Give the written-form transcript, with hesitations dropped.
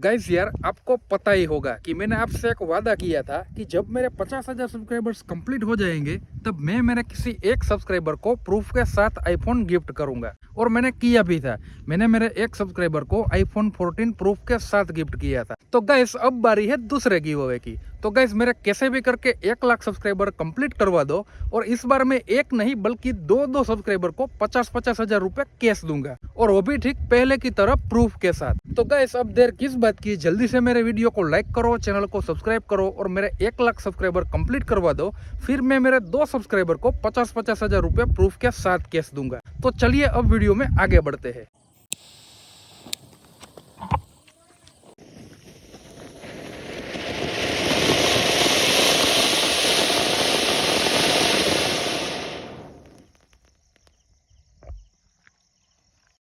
गाइस यार आपको पता ही होगा कि मैंने आपसे एक वादा किया था कि जब मेरे 50,000 सब्सक्राइबर्स कंप्लीट हो जाएंगे तब मैं मेरे किसी एक सब्सक्राइबर को प्रूफ के साथ आईफोन गिफ्ट करूंगा। और मैंने किया भी था। मैंने मेरे एक सब्सक्राइबर को आईफोन 14 प्रूफ के साथ गिफ्ट किया था। तो गाइस अब बारी है दूसरे गिव अवे की। तो गाइस मेरे कैसे भी करके 1 लाख सब्सक्राइबर कंप्लीट करवा दो और इस बार मैं एक नहीं बल्कि दो सब्सक्राइबर को 50-50 हजार रुपए कैश दूंगा, और वो भी ठीक पहले की तरह प्रूफ के साथ। तो गाइस अब देर किस बात की, जल्दी से मेरे वीडियो को लाइक करो, चैनल को सब्सक्राइब करो और मेरे 1 लाख सब्सक्राइबर कंप्लीट करवा दो। फिर मैं मेरे 2 सब्सक्राइबर को 50-50 हजार रुपए प्रूफ के साथ कैश दूंगा। तो चलिए अब वीडियो में आगे बढ़ते हैं।